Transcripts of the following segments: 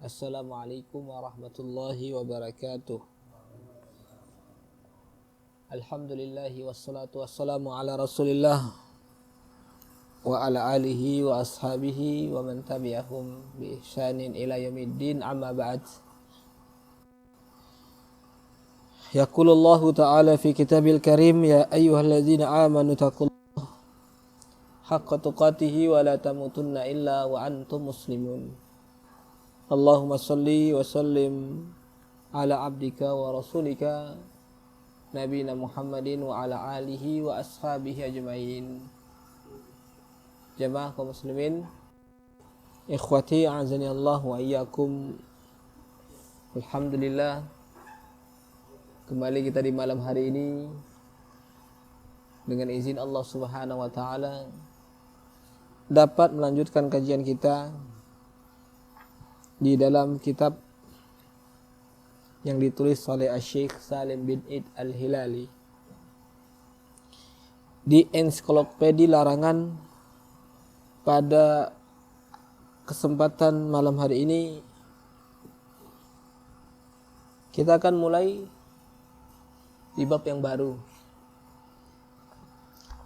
Assalamualaikum warahmatullahi wabarakatuh. Alhamdulillahi wassalatu wassalamu ala rasulillah wa ala alihi wa ashabihi wa man tabi'ahum bi ihsanin ila yaumiddin, amma ba'd. Yaqulullahu ta'ala fi kitabil karim, ya ayyuhalladzina amanu taqullaha haqqa tuqatihi wa la tamutunna illa wa antum muslimun. Allahumma salli wa sallim ala abdika wa rasulika nabina Muhammadin wa ala alihi wa ashabihi ajma'in. Jamaah kaum muslimin, ikhwati a'azani Allah wa iyyakum. Alhamdulillah, kembali kita di malam hari ini dengan izin Allah Subhanahu wa taala dapat melanjutkan kajian kita di dalam kitab yang ditulis oleh Syekh Salim bin Id Al-Hilali di Ensiklopedia Larangan. Pada kesempatan malam hari ini kita akan mulai di bab yang baru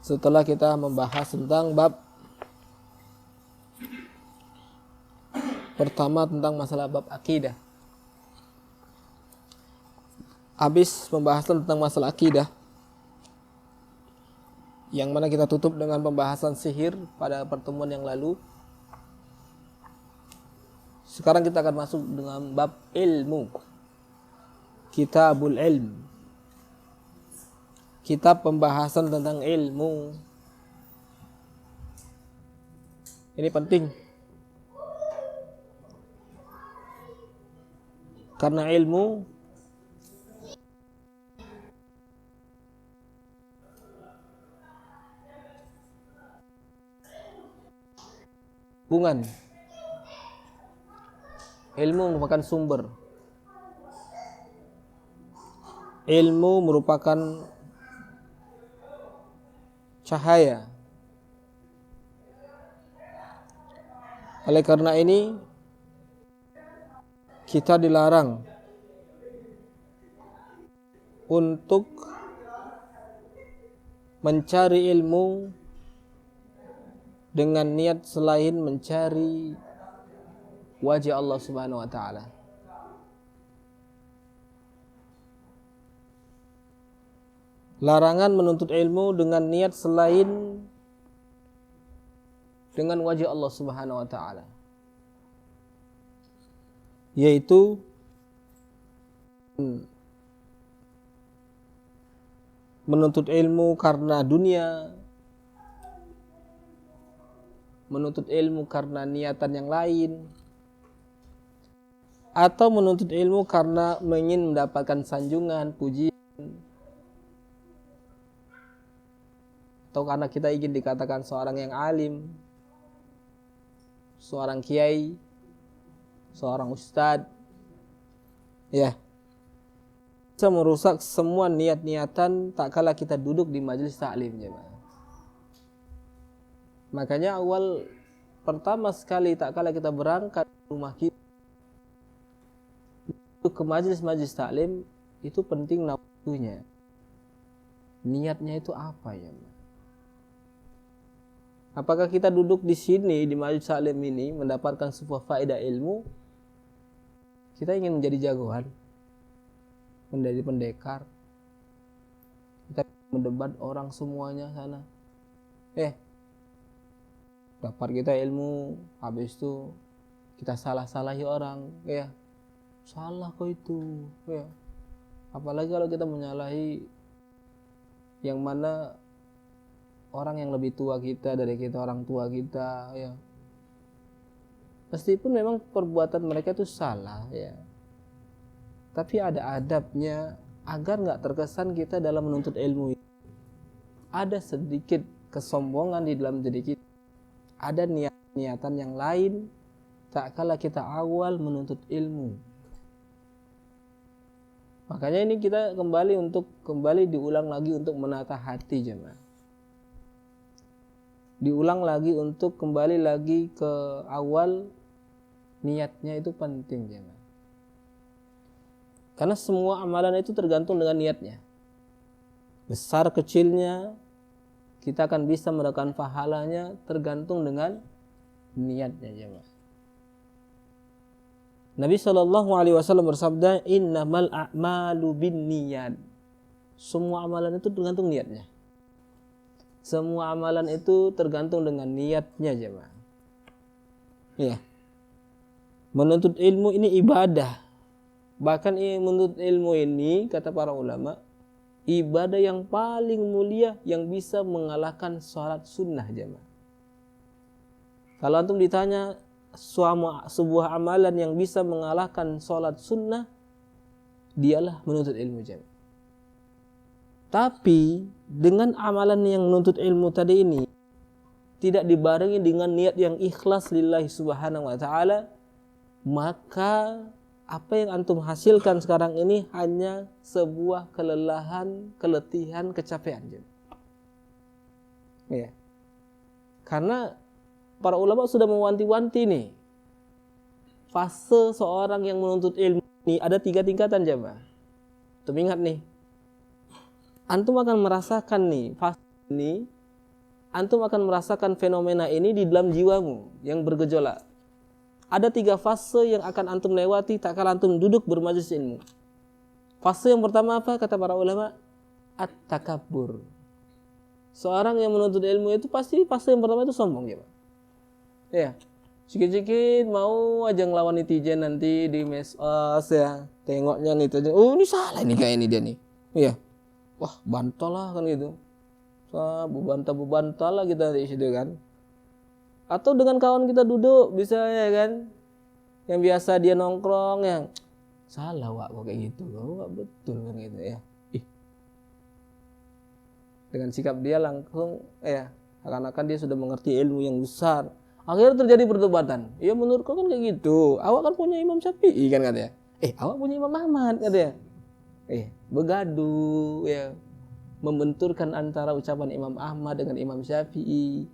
setelah kita membahas tentang bab pertama tentang masalah bab akidah. Habis pembahasan tentang masalah akidah, yang mana kita tutup dengan pembahasan sihir pada pertemuan yang lalu. Sekarang kita akan masuk dengan bab ilmu, Kitabul Ilm, kitab pembahasan tentang ilmu. Ini penting, karena ilmu hubungan. Ilmu merupakan sumber. Ilmu merupakan cahaya. Oleh karena ini kita dilarang untuk mencari ilmu dengan niat selain mencari wajah Allah Subhanahu wa taala. Larangan menuntut ilmu dengan niat selain dengan wajah Allah Subhanahu wa taala, yaitu menuntut ilmu karena dunia, menuntut ilmu karena niatan yang lain, atau menuntut ilmu karena ingin mendapatkan sanjungan, pujian, atau karena kita ingin dikatakan seorang yang alim, seorang kiai, seorang ustadz. Ya, bisa merusak semua niat-niatan tak kala kita duduk di majelis taklim. Makanya awal pertama sekali tak kala kita berangkat rumah kita ke majelis taklim, itu penting waktunya. Niatnya itu apa ya? Apakah kita duduk di sini di majelis taklim ini mendapatkan sebuah faedah ilmu? Kita ingin menjadi jagoan, menjadi pendekar, kita mendebat orang semuanya sana. Dapat kita ilmu, habis itu kita salah-salahi orang, salah kok itu, apalagi kalau kita menyalahi yang mana orang yang lebih tua kita dari kita, orang tua kita, meskipun memang perbuatan mereka itu salah, tapi ada adabnya agar nggak terkesan kita dalam menuntut ilmu. Ada sedikit kesombongan di dalam diri kita, ada niatan yang lain tak kala kita awal menuntut ilmu. Makanya ini kita kembali diulang lagi untuk menata hati jemaah. Diulang lagi untuk kembali lagi ke awal Niatnya itu penting jemaah. Karena semua amalan itu tergantung dengan niatnya. Besar kecilnya kita akan bisa mendapatkan pahalanya tergantung dengan niatnya jemaah. Nabi SAW bersabda, innamal a'malu binniyat. Semua amalan itu tergantung niatnya. Semua amalan itu tergantung dengan niatnya jemaah. Ya. Menuntut ilmu ini ibadah. Bahkan menuntut ilmu ini kata para ulama, ibadah yang paling mulia yang bisa mengalahkan sholat sunnah jemaah. Kalau antum ditanya sebuah amalan yang bisa mengalahkan sholat sunnah, dialah menuntut ilmu jemaah. Tapi dengan amalan yang menuntut ilmu tadi ini tidak dibarengi dengan niat yang ikhlas lillahi subhanahu wa ta'ala, maka apa yang antum hasilkan sekarang ini hanya sebuah kelelahan, keletihan, kecapean. Ya. Karena para ulama sudah mewanti-wanti nih, fase seorang yang menuntut ilmu ini ada 3 tingkatan jemaah. Antum ingat nih, antum akan merasakan nih fase ini, antum akan merasakan fenomena ini di dalam jiwamu yang bergejolak. Ada 3 fase yang akan antum lewati tak kala antum duduk bermajelis ilmu. Fase yang pertama apa kata para ulama? At-takabbur. Seorang yang menuntut ilmu itu pasti fase yang pertama itu sombong ya Pak. Ya, sikit-sikit mau aja ngelawan netizen nanti di medsos ya. Tengoknya netizen, oh ini salah nih kayak ini dia nih. Iya. Wah, bantol lah kan gitu. Bebantah lah kita di situ kan. Atau dengan kawan kita duduk bisa ya kan. Yang biasa dia nongkrong yang salah wak kayak gitu. Wak betul kan gitu ya. Dengan sikap dia langsung ya akan-akan dia sudah mengerti ilmu yang besar. Akhirnya terjadi perdebatan. Ya menurut kau kan kayak gitu. Awak kan punya Imam Syafi'i kan katanya. Awak punya Imam Ahmad katanya. Begaduh ya. Membenturkan antara ucapan Imam Ahmad dengan Imam Syafi'i.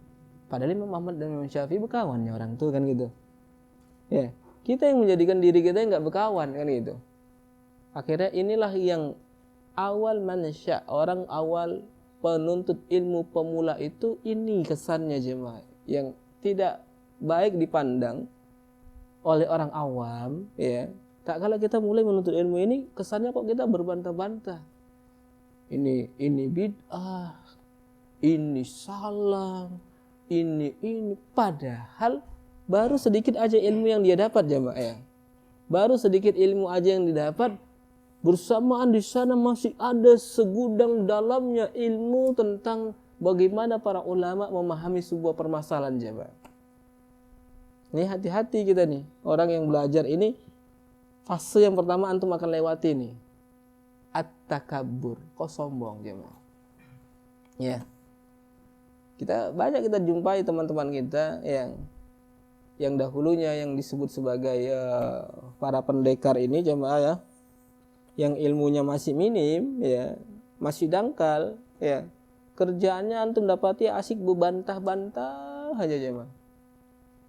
Padahal Imam Ahmad dan Imam Syafi'i berkawannya orang tuh kan gitu. Ya, kita yang menjadikan diri kita yang enggak berkawan kan gitu. Akhirnya inilah yang awal manusia, orang awal penuntut ilmu pemula itu ini kesannya jemaah yang tidak baik dipandang oleh orang awam ya. Tak kala kita mulai menuntut ilmu ini kesannya kok kita berbantah-bantah. Ini bid'ah, ini salah, ini padahal baru sedikit aja ilmu yang dia dapat jemaah ya. Baru sedikit ilmu aja yang didapat, bersamaan di sana masih ada segudang dalamnya ilmu tentang bagaimana para ulama memahami sebuah permasalahan jemaah. Ini hati-hati kita nih, orang yang belajar ini fase yang pertama antum akan lewati nih. At-takabbur, kok sombong jemaah. Ya. Kita jumpai teman-teman kita yang dahulunya yang disebut sebagai para pendekar ini jemaah ya. Yang ilmunya masih minim ya, masih dangkal ya. Kerjaannya antum dapati asik bebantah-bantah aja jemaah.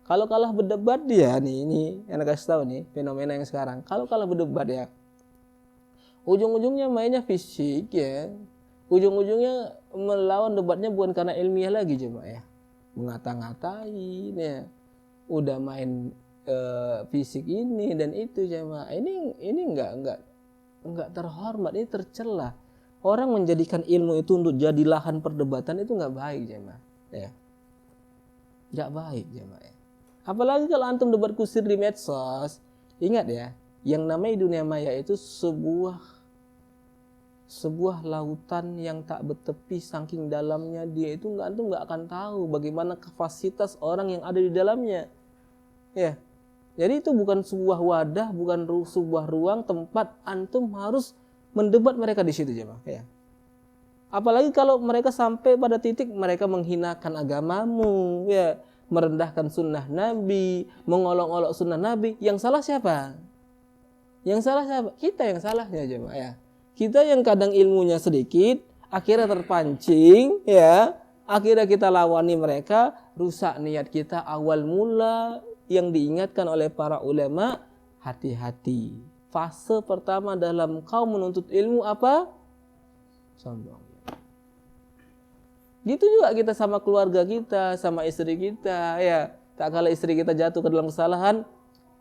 Kalau kalah berdebat dia nih, ini yang kasih tahu nih fenomena yang sekarang. Kalau kalah berdebat ya, ujung-ujungnya mainnya fisik ya. Ujung-ujungnya melawan debatnya bukan karena ilmiah lagi jemaah ya. Mengata-ngatain ya. Udah main fisik ini dan itu jemaah. Ini enggak terhormat, ini tercela. Orang menjadikan ilmu itu untuk jadi lahan perdebatan itu enggak baik jemaah ya. Enggak baik jemaah ya. Apalagi kalau antum debat kusir di medsos, ingat ya, yang namanya dunia maya itu sebuah lautan yang tak bertepi saking dalamnya dia itu antum nggak akan tahu bagaimana kapasitas orang yang ada di dalamnya. Ya. Jadi itu bukan sebuah wadah, bukan sebuah ruang tempat antum harus mendebat mereka di situ jemaah ya. Apalagi kalau mereka sampai pada titik mereka menghinakan agamamu ya. Merendahkan sunnah Nabi, mengolok-olok sunnah Nabi. Yang salah siapa? Yang salah siapa? Kita yang salahnya jemaah ya. Kita yang kadang ilmunya sedikit, akhirnya terpancing ya. Akhirnya kita lawani mereka, rusak niat kita awal mula yang diingatkan oleh para ulama, hati-hati. Fase pertama dalam kau menuntut ilmu apa? Sombong. Gitu juga kita sama keluarga kita, sama istri kita, ya. Tak kala istri kita jatuh ke dalam kesalahan,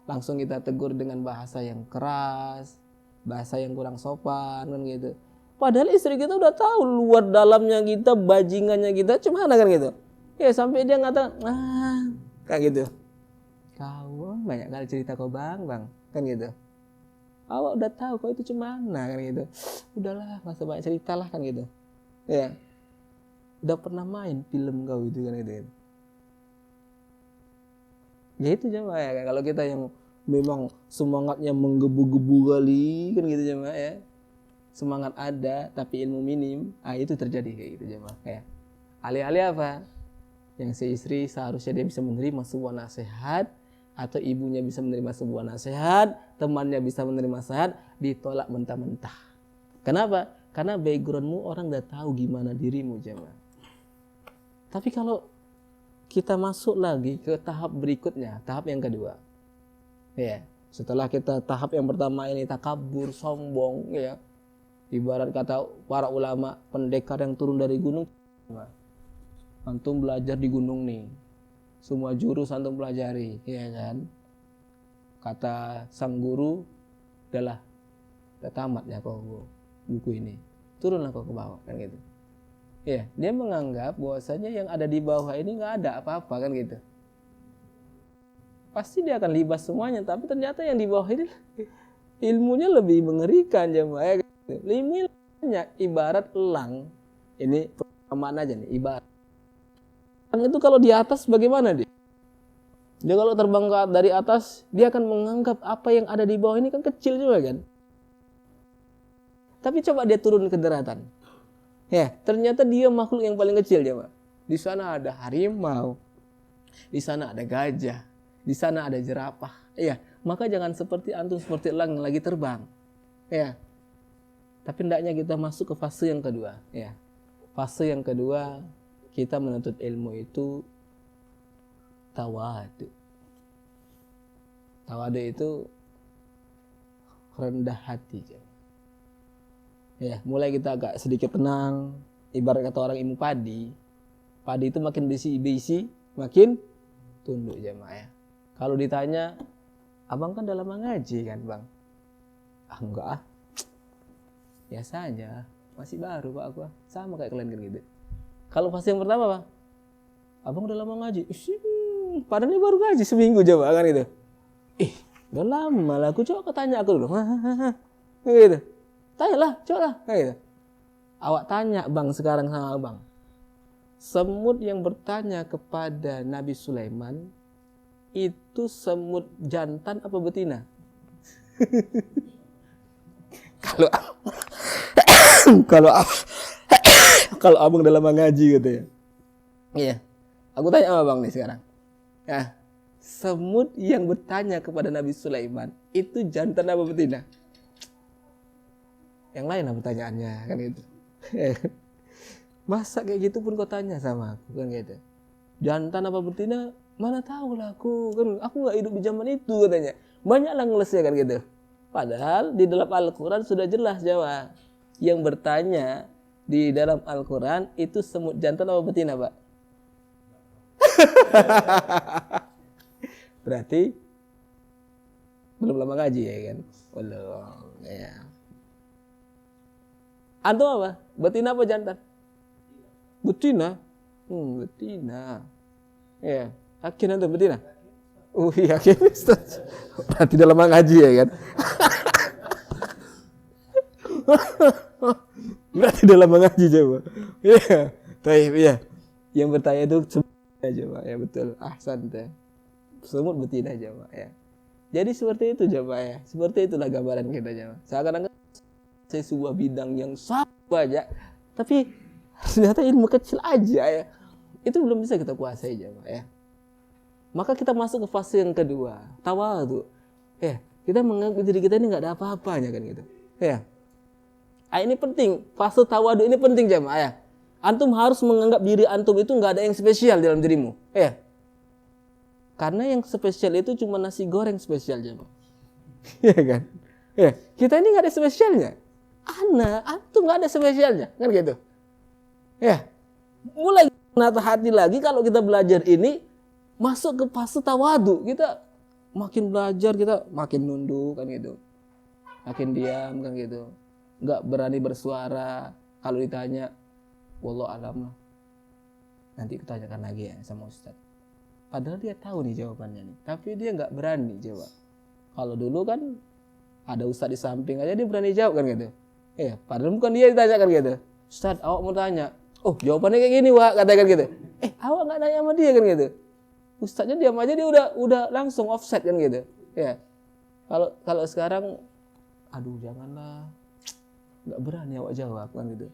langsung kita tegur dengan bahasa yang keras, bahasa yang kurang sopan, kan gitu. Padahal istri kita udah tahu luar dalamnya kita, bajingannya kita, cuma kan gitu. Ya sampai dia ngata, kayak gitu. Kau banyak kali cerita kau bang, kan gitu. Awak udah tahu kau itu cemana, kan gitu. Udahlah, masa banyak cerita lah, kan gitu. Ya. Udah pernah main film kau itu, kan gitu. Ya itu jemaah ya, kalau kita yang memang semangatnya menggebu-gebu kali, kan gitu jemaah ya. Semangat ada tapi ilmu minim, itu terjadi kayak gitu jemaah ya. Alih-alih apa? Yang si istri seharusnya dia bisa menerima sebuah nasihat, atau ibunya bisa menerima sebuah nasihat, temannya bisa menerima nasihat, ditolak mentah-mentah. Kenapa? Karena backgroundmu orang udah tahu gimana dirimu jemaah. Tapi kalau kita masuk lagi ke tahap berikutnya, tahap yang kedua. Ya, setelah kita tahap yang pertama ini takabur, sombong, ya. Ibarat kata para ulama, pendekar yang turun dari gunung. Antum belajar di gunung nih. Semua jurus antum pelajari, ya kan? Kata sang guru, udah tamat ya kau buku ini. Turunlah kau ke bawah, kan gitu. Ya, dia menganggap bahwasanya yang ada di bawah ini nggak ada apa-apa, kan gitu. Pasti dia akan libas semuanya, tapi ternyata yang di bawah ini ilmunya lebih mengerikan jemaah. Ilmunya ibarat elang. Ini perumpamaan aja nih, ibarat. Elang itu kalau di atas bagaimana dia? Dia kalau terbang dari atas, dia akan menganggap apa yang ada di bawah ini kan kecil juga kan. Tapi coba dia turun ke daratan. Ya, ternyata dia makhluk yang paling kecil jemaah. Di sana ada harimau, di sana ada gajah, di sana ada jerapah. Ya, maka jangan seperti antum seperti elang yang lagi terbang. Ya. Tapi hendaknya kita masuk ke fase yang kedua, ya. Fase yang kedua, kita menuntut ilmu itu tawadu. Tawadu itu rendah hati. Ya, mulai kita agak sedikit tenang. Ibarat kata orang ilmu padi. Padi itu makin bisi, makin tunduk jemaah ya. Kalau ditanya, abang kan dalam ngaji kan bang? Enggak ah. Biasa aja, masih baru pak aku, sama kayak kalian gitu. Kalau fase yang pertama bang, abang udah lama ngaji, padahal ini baru ngaji seminggu coba kan itu. Udah lama lah, aku coba tanya aku dulu, gitu. Tanyalah, coba lah, kayak gitu. Awak tanya bang sekarang sama abang, semut yang bertanya kepada Nabi Sulaiman itu semut jantan apa betina? Kalau abang dalam ngaji gitu ya. Iya. Aku tanya sama abang nih sekarang. Ya, semut yang bertanya kepada Nabi Sulaiman itu jantan apa betina? Yang lain lah pertanyaannya kan gitu. Masa kayak gitu pun kau tanya sama aku kan gitu. Jantan apa betina? Mana tahu lah aku kan aku nggak hidup di zaman itu katanya. Banyaklah ngelesnya kan gitu. Padahal di dalam Al-Quran sudah jelas jawab. Yang bertanya di dalam Al-Quran itu semut jantan apa betina pak? Berarti belum lama ngaji ya kan? Belum ya. Antum apa? Betina apa jantan? Betina. Betina. Ya. Yakin antum betina? Yakin. Berarti dalam lama ngaji ya kan? Berarti dalam mengaji coba. Iya. Baik, ya. Yang bertanya itu semut coba ya betul. Ahsan teh. Semut betina coba ya. Jadi seperti itu coba ya. Seperti itulah gambaran kita coba. Seakan-akan sebuah bidang yang sangat banyak, tapi ternyata ilmu kecil aja ya. Itu belum bisa kita kuasai coba ya. Maka kita masuk ke fase yang kedua, tawadhu. Ya, kita menganggap diri kita ini nggak ada apa-apanya kan gitu. Ya. Ini penting, fase tawadhu ini penting jemaah ya. Antum harus menganggap diri antum itu nggak ada yang spesial dalam dirimu. Ya. Karena yang spesial itu cuma nasi goreng spesial jemaah. Iya kan? Ya, kita ini nggak ada spesialnya. Antum nggak ada spesialnya, kan gitu. Ya, mulai menata hati lagi kalau kita belajar ini masuk ke fase tawadu. Kita makin belajar kita makin nunduk kan gitu, makin diam kan gitu, nggak berani bersuara. Kalau ditanya, wallahu alam, nanti kutanyakan lagi ya sama Ustadz. Padahal dia tahu nih jawabannya nih, tapi dia nggak berani jawab. Kalau dulu kan ada Ustadz di samping aja dia berani jawab kan gitu. Padahal bukan dia ditanyakan gitu. Ustadz, awak mau tanya. Oh, jawabannya kayak gini, Wak, katakan gitu. Awak nggak nanya sama dia kan gitu. Ustadznya diam aja, dia udah langsung offset kan gitu. Ya. Kalau sekarang, aduh janganlah, nggak berani awak jawab kan gitu.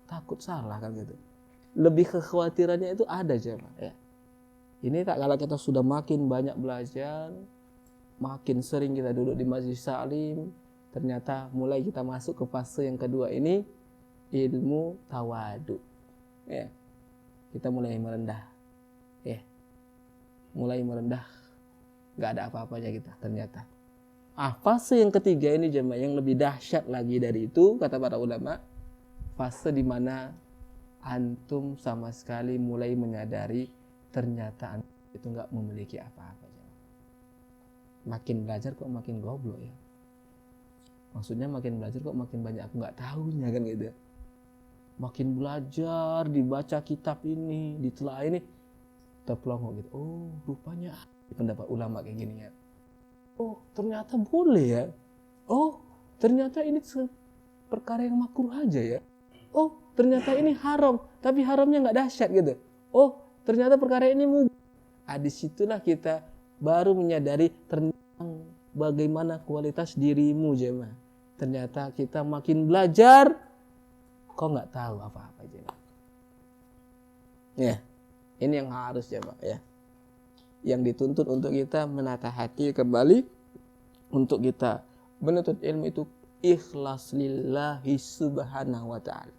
Takut salah kan gitu. Lebih kekhawatirannya itu ada jemaah. Ya. Ini tak kala kita sudah makin banyak belajar, makin sering kita duduk di majelis salim, ternyata mulai kita masuk ke fase yang kedua ini, ilmu tawadu. Ya. Kita mulai merendah. Ya. Mulai merendah. Gak ada apa-apanya kita ternyata. Fase yang ketiga ini jemaah yang lebih dahsyat lagi dari itu, kata para ulama, fase di mana antum sama sekali mulai menyadari ternyata antum itu gak memiliki apa-apa. Makin belajar kok makin goblok ya. Maksudnya makin belajar kok makin banyak aku gak tahunya kan gitu. Makin belajar, dibaca kitab ini, ditelaah ini, terpelongok gitu. Oh, rupanya pendapat ulama kayak gini ya. Oh, ternyata boleh ya. Oh, ternyata ini perkara yang makruh aja ya. Oh, ternyata ini haram, tapi haramnya nggak dahsyat gitu. Oh, ternyata perkara ini mubah. Disitulah kita baru menyadari tentang bagaimana kualitas dirimu jemaah. Ternyata kita makin belajar, kok nggak tahu apa-apa jemaah. Ya. Ini yang harus jemaah ya. Yang dituntut untuk kita menata hati kembali, untuk kita menuntut ilmu itu ikhlas lillahi subhanahu wa ta'ala.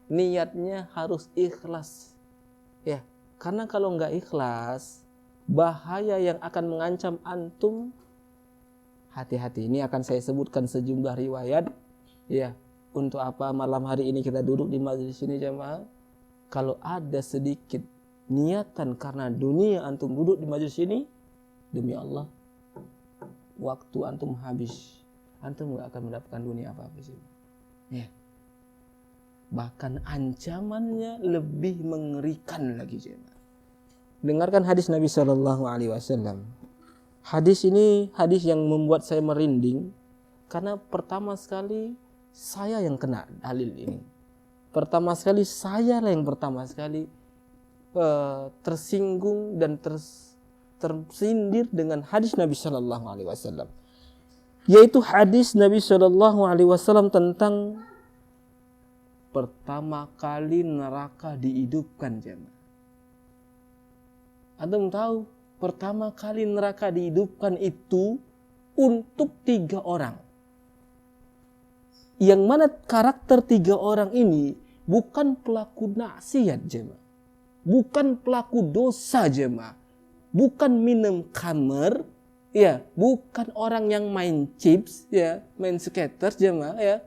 Niatnya harus ikhlas. Ya, karena kalau enggak ikhlas, bahaya yang akan mengancam antum, hati-hati. Ini akan saya sebutkan sejumlah riwayat. Ya, untuk apa malam hari ini kita duduk di majelis ini jemaah? Kalau ada sedikit niatan karena dunia antum duduk di majelis ini, demi Allah, waktu antum habis, antum gak akan mendapatkan dunia apa-apa sih. Ya. Bahkan ancamannya lebih mengerikan lagi jemaah. Dengarkan hadis Nabi SAW. Hadis ini hadis yang membuat saya merinding, karena pertama sekali saya yang kena dalil ini. Pertama sekali saya lah yang pertama sekali tersinggung dan tersindir dengan hadis Nabi Shallallahu Alaihi Wasallam, yaitu hadis Nabi Shallallahu Alaihi Wasallam tentang pertama kali neraka dihidupkan jemaah. Antum tahu pertama kali neraka dihidupkan itu untuk 3 orang, yang mana karakter 3 orang ini bukan pelaku maksiat jemaah. Bukan pelaku dosa jemaah, bukan minum khamr, ya, bukan orang yang main chips, ya, main skater jemaah, ya,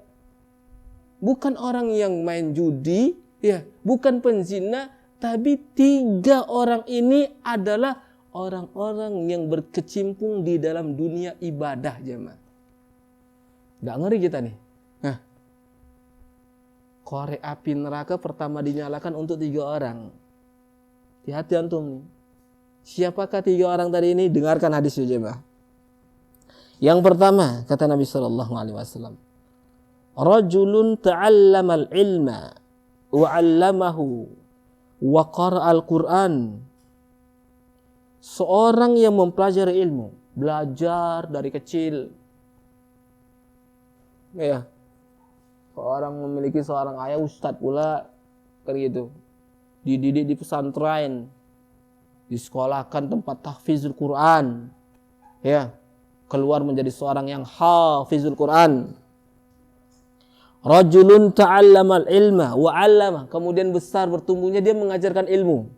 bukan orang yang main judi, ya, bukan penzina, tapi 3 orang ini adalah orang-orang yang berkecimpung di dalam dunia ibadah jemaah. Gak ngeri kita nih. Nah, korek api neraka pertama dinyalakan untuk 3 orang. Hati-hati antum nih. Siapakah 3 orang tadi ini? Dengarkan hadisnya jemaah. Yang pertama kata Nabi sallallahu alaihi wasallam, rajulun ta'allama al-ilma wa 'allamahu wa qara'a al-Qur'an. Seorang yang mempelajari ilmu, belajar dari kecil. Ya. Orang memiliki seorang ayah ustadz pula kan gitu. Dididik di pesantren, disekolahkan tempat tahfizul Quran, ya, keluar menjadi seorang yang hafizul Quran. Rajulun ta'allama al-ilma wa 'allama, kemudian besar bertumbuhnya dia mengajarkan ilmu.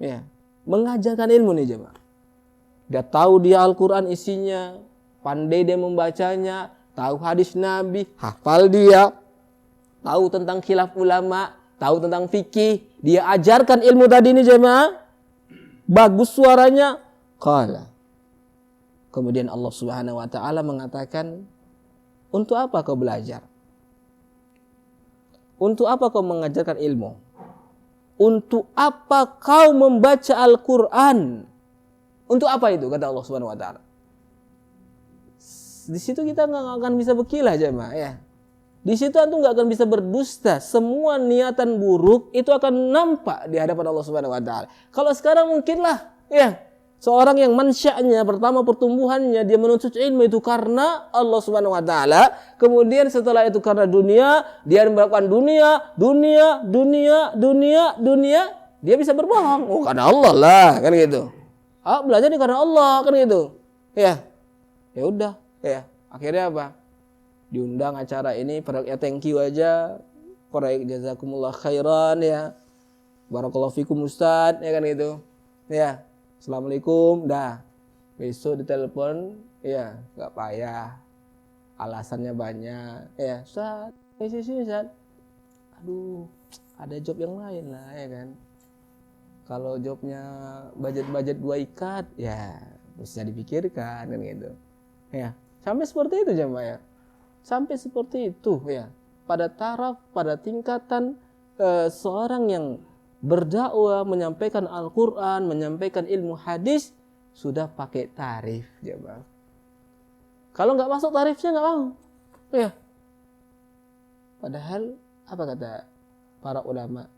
Ya, mengajarkan ilmu nih jemaah. Dia tahu dia Al-Quran isinya, pandai dia membacanya, tahu hadis Nabi, hafal dia, tahu tentang khilaf ulama, tahu tentang fikih, dia ajarkan ilmu tadi ini jemaah, bagus suaranya. Qala. Kemudian Allah Subhanahu wa taala mengatakan, untuk apa kau belajar? Untuk apa kau mengajarkan ilmu? Untuk apa kau membaca Al-Quran? Untuk apa itu? Kata Allah Subhanahu wa taala. Di situ kita nggak akan bisa berkilah jemaah ya. Di situ antum nggak akan bisa berdusta. Semua niatan buruk itu akan nampak di hadapan Allah Subhanahu wa taala. Kalau sekarang mungkinlah ya, seorang yang mansya'nya pertama pertumbuhannya dia menuntut ilmu itu karena Allah Subhanahu wa taala, kemudian setelah itu karena dunia, dia melakukan dunia, dia bisa berbohong. Oh, karena Allah lah, kan gitu. Belajar ini karena Allah, kan gitu. Ya. Ya udah, ya. Akhirnya apa? Diundang acara ini, ya thank you aja. Proyek jazakumullah khairan ya. Barakallahu fikum Ustaz, ya kan gitu. Ya. Assalamualaikum, dah. Besok ditelepon, ya, enggak payah. Alasannya banyak. Ya, Ustaz, Ustaz. Aduh, ada job yang lain lah, ya kan. Kalau jobnya budget 2 ikat, ya bisa dipikirkan kan gitu. Ya, sampai seperti itu jemaah ya. Sampai seperti itu ya. Pada taraf, pada tingkatan seorang yang berdakwah, menyampaikan Al-Quran, menyampaikan ilmu hadis, sudah pakai tarif jemaah. Kalau nggak masuk tarifnya nggak mau. Ya. Padahal apa kata para ulama?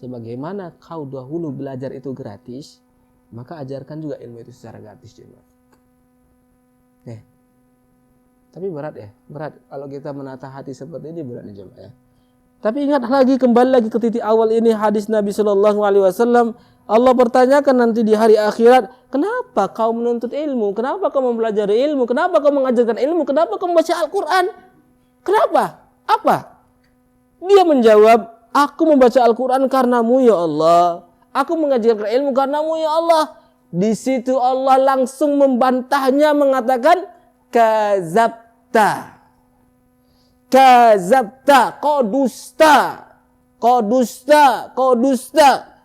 Sebagaimana kau dahulu belajar itu gratis, maka ajarkan juga ilmu itu secara gratis jemaah. Tapi berat ya, berat kalau kita menata hati seperti ini, berat nih jemaah ya. Tapi ingat lagi, kembali lagi ke titik awal ini, hadis Nabi Shallallahu Alaihi Wasallam. Allah bertanyakan nanti di hari akhirat, kenapa kau menuntut ilmu? Kenapa kau mempelajari ilmu? Kenapa kau mengajarkan ilmu? Kenapa kau membaca Al-Quran? Kenapa? Apa? Dia menjawab, aku membaca Al-Quran karenamu ya Allah. Aku mengajarkan ilmu karenamu ya Allah. Di situ Allah langsung membantahnya, mengatakan, kazabta. Kazabta, kau dusta. Kau dusta, kau dusta.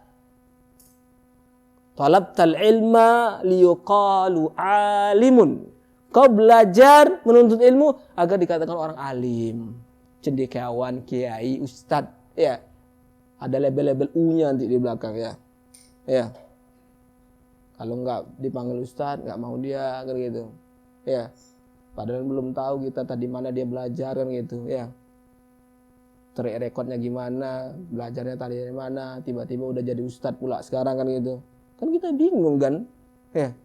Talabtal ilma liyuqalu alimun. Kau belajar menuntut ilmu agar dikatakan orang alim, cendekiawan, kiai, ustad, ya. Ada label-label U-nya nanti di belakang ya. Ya. Kalau enggak dipanggil ustad, enggak mau dia kan gitu. Ya. Padahal belum tahu kita tadi mana dia belajar kan gitu, ya. Track recordnya gimana, belajarnya tadi dari mana, tiba-tiba udah jadi ustad pula sekarang kan gitu. Kan kita bingung kan, ya.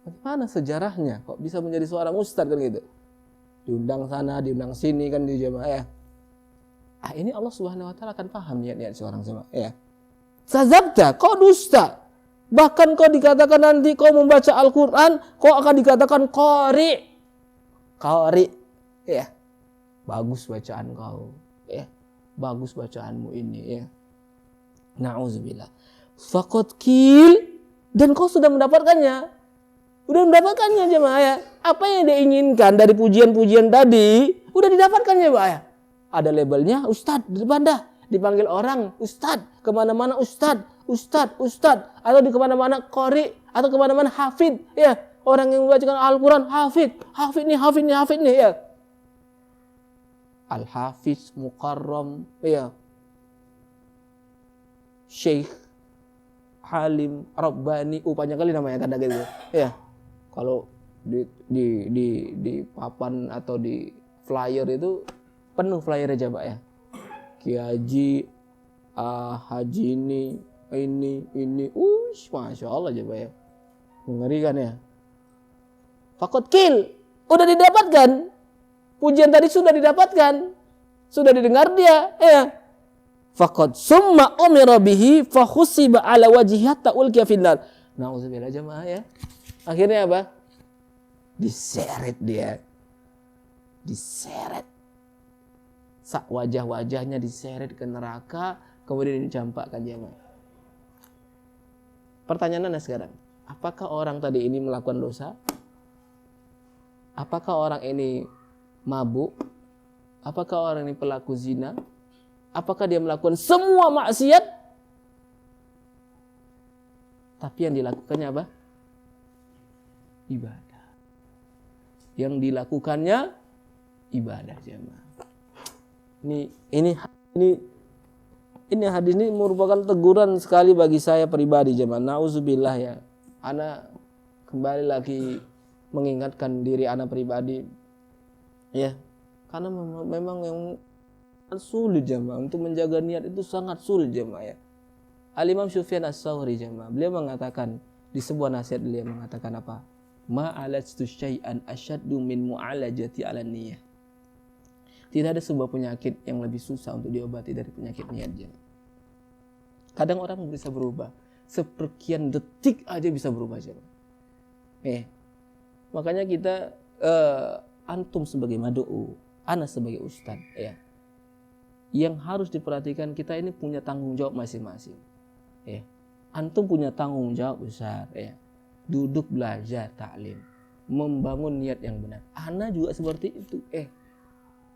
Bagaimana sejarahnya kok bisa menjadi seorang ustad kan gitu. Diundang sana, diundang sini kan di jemaah ya. Ini Allah Subhanahu wa taala akan paham niat-niat seorang jemaah ya. Kazabta, kau dusta. Bahkan kau dikatakan nanti kau membaca Al-Quran, kau akan dikatakan qari. Qari, ya. Bagus bacaan kau, ya. Bagus bacaanmu ini, ya. Na'udzubillah. Faqad qil, dan kau sudah mendapatkannya. Udah mendapatkannya jemaah ya. Apa yang diinginkan dari pujian-pujian tadi, udah didapatkan jemaah ya. Ada labelnya ustad di depan dah. Dipanggil orang ustad, kemana-mana ustad, ustad, ustad. Atau di kemana-mana qari, atau kemana-mana hafid, ya. Orang yang membacakan Al-Quran, hafid nih ya. Al-Hafiz, Mukarram, ya. Syekh, Halim, Rabbani, panjang kali namanya kadang gitu. Ya. Kalau di papan atau di flyer itu penuh flyer aja Pak ya. Kiai Haji, Haji ini, Masya Allah aja Pak ya. Mengerikan ya. Fakot kil, udah didapatkan. Pujian tadi sudah didapatkan. Sudah didengar dia, ya. Fakot summa umira bihi fakhusiba ala wajhihi hatta ulqiya finnar. Nauzubillah jemaah ya. Akhirnya apa? Diseret dia. Diseret. Wajah-wajahnya diseret ke neraka, kemudian dicampakkan jemaah. Pertanyaannya sekarang, apakah orang tadi ini melakukan dosa? Apakah orang ini mabuk? Apakah orang ini pelaku zina? Apakah dia melakukan semua maksiat? Tapi yang dilakukannya apa? Ibadah. Yang dilakukannya ibadah, jemaah. Ini hadis ini merupakan teguran sekali bagi saya pribadi, jemaah. Nauzubillah ya. Ana kembali lagi mengingatkan diri ana pribadi ya. Karena memang yang sulit, jemaah, untuk menjaga niat itu sangat sulit, jemaah ya. Al-Imam Sufyan Ats-Tsauri, jemaah, beliau mengatakan di sebuah nasihat, beliau mengatakan apa? Ma'alajtu syai'an asyaddu min mu'alajati 'alan niyyah. Tidak ada sebuah penyakit yang lebih susah untuk diobati dari penyakit niat, jemaah. Kadang orang bisa berubah, seperkian detik aja bisa berubah, jemaah. Makanya kita antum sebagai mad'u, ana sebagai ustaz, ya, yang harus diperhatikan, kita ini punya tanggung jawab masing-masing. Ya. Antum punya tanggung jawab besar, ya. Duduk belajar taklim, membangun niat yang benar. Ana juga seperti itu.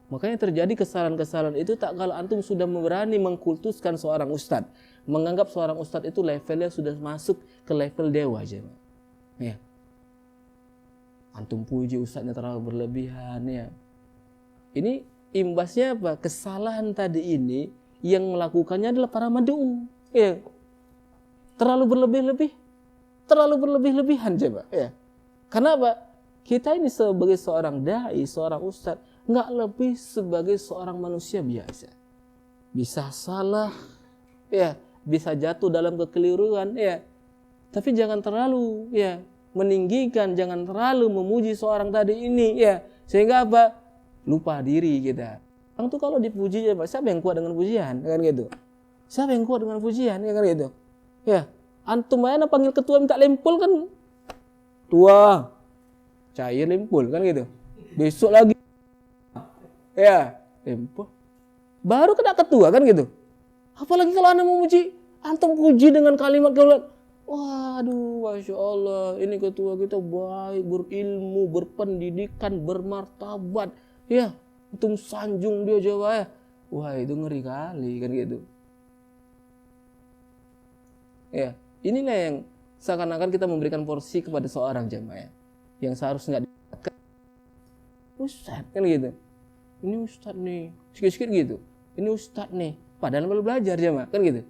Makanya terjadi kesalahan-kesalahan itu tak kalau antum sudah berani mengkultuskan seorang ustaz, menganggap seorang ustaz itu levelnya sudah masuk ke level dewa, ya. Antum puji ustaznya terlalu berlebihan, ya. Ini imbasnya apa? Kesalahan tadi ini yang melakukannya adalah para mad'u, ya. Terlalu berlebih-lebihan, coba, ya. Karena apa? Kita ini sebagai seorang dai, seorang ustaz, nggak lebih sebagai seorang manusia biasa. Bisa salah, ya, bisa jatuh dalam kekeliruan, ya. Tapi jangan terlalu, ya, meninggikan, jangan terlalu memuji seorang tadi ini, ya. Sehingga apa? Lupa diri kita. Orang tuh kalau dipuji, ya, siapa yang kuat dengan pujian, kan gitu? Siapa yang kuat dengan pujian, ya kan gitu? Ya, antum aja panggil ketua minta lempul kan, tua, cair lempul kan gitu. Besok lagi, ya, lempul. Baru kena ketua kan gitu. Apalagi kalau anda memuji, antum puji dengan kalimat-kalimat, waduh, masya Allah, ini ketua kita baik, berilmu, berpendidikan, bermartabat. Ya, antum sanjung dia, Jawa, ya. Wah, itu ngeri kali kan gitu. Ya, inilah yang seakan-akan kita memberikan porsi kepada seorang jamaah, ya, yang seharusnya nggak ustaz kan gitu. Ini ustaz nih, sikit-sikit gitu. Ini ustaz nih, padahal baru belajar, jamaah kan gitu.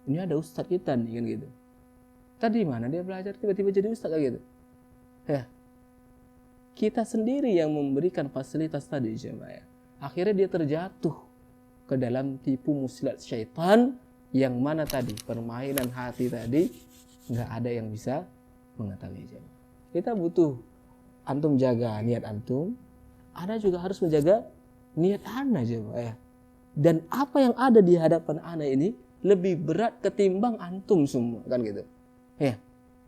Ini ada ustaz kita nih kan gitu. Tadi mana dia belajar tiba-tiba jadi ustaz kayak gitu. Ya. Kita sendiri yang memberikan fasilitas tadi, jemaah. Akhirnya dia terjatuh ke dalam tipu muslihat syaitan, yang mana tadi permainan hati tadi nggak ada yang bisa mengetahui, jemaah. Kita butuh antum jaga niat antum, Anda juga harus menjaga niat Anda, jemaah. Dan apa yang ada di hadapan Anda ini lebih berat ketimbang antum semua, kan gitu. Ya.